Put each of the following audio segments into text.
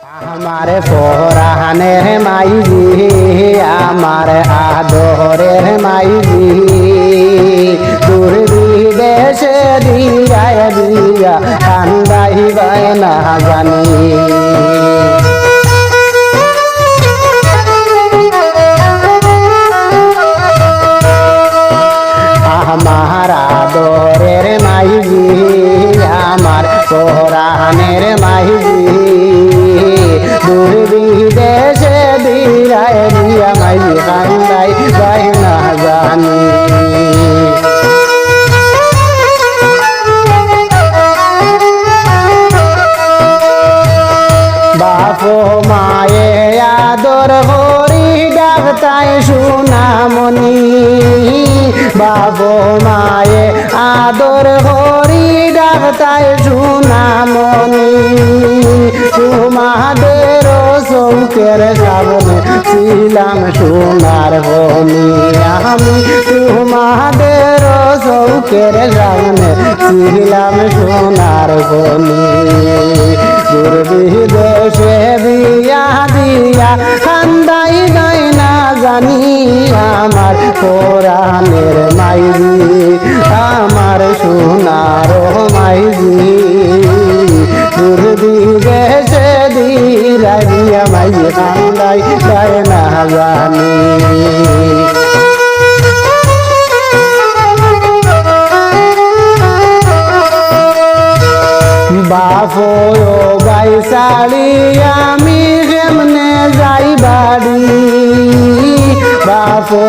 আমার পরাণের মাইজি আমার আদরের মাইজি দূর বিদেশে দিয়ায় দিয়া কান্দাইবাই না জানি আমার আদরের মাইজি আমার পরাণের মাইজি দূর বিদেশে দিরায় দিয়া মাইজি কান্দাই যাই না জানি বাপ মায়ে আদর হরি ডাকতাই সুনামনি বাপ মায়ে আদর হরি ডাকতাই সুনামনি তোমাদের চৌকের সামনে ছিলাম সোনার বনি আমি তোমাদের চৌকের সামনে ছিলাম সোনার বনি দূর বিদেশে বিয়া দিয়া কান্দাই যাই না জানি আমার পরাণের মাইজি আমার সোনার মাইজি দূর বিদেশে দিয়া মাইজি কান্দাই যাই না জানি বাপো গাই শাড়ি আমি কেমনে যাই বাড়ি বাপো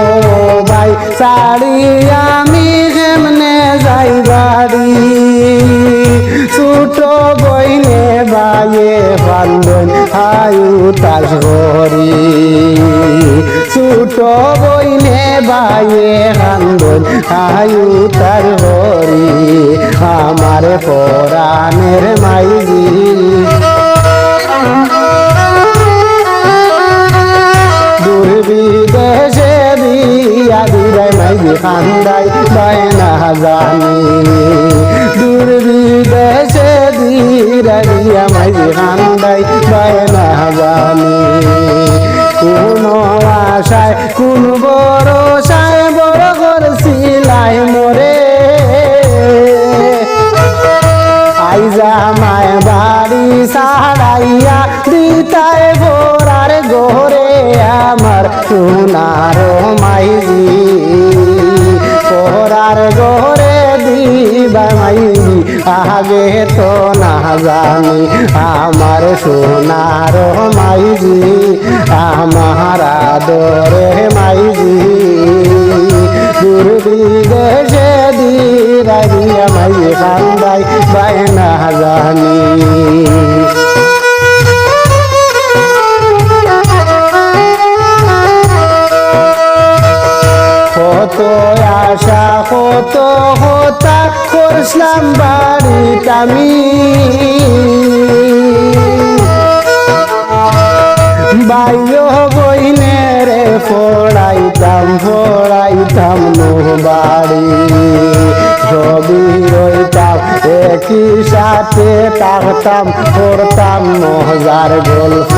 গাই শাড়ি আমি কেমনে যাই বাড়ি ছোট বইনে বাইয়ে বান্ধন আয়ু তার হরি ছোট বইনে বাইয়ে বান্ধন আয়ু তার হরি আমার পরাণের মাইজি দূর বিদেশে দিয়া দিরাই মাইজি কান্দাই যাই না জানি দূর বিদেশে দিয়া মাইজি কান্দাই যাই না জানি কোন আশায় কোন ভরসায় বড় করছিলাই মোরে আইজা মায় বাড়ি সাড়াইয়া দিতায় গোরার গোরে আমার সোনার মাইজি গোরার গোরে দিবা মাইজি আগে তো না জানি আমার সোনার মাইজি আমার আদরে মাইজি দূর বিদেশে দিয়া মাইজি কান্দাই যাই না জানি কত আশা কত হতা করছিলাম বাড়িত আমি বাইয় বইনে রে পড়াইতাম নো বাড়ি ছবি রইতাম একই সাথে থাকতাম পড়তাম মজার গল্প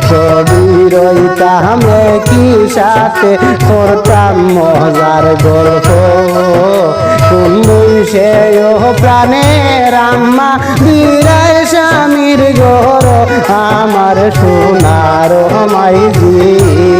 ছবি রইতাম একই সাথে পড়তাম মজার গল্প কুন্দুই সে প্রাণের আম্মা দিরায় স্বামীর ঘর আমার সোনার মাইজি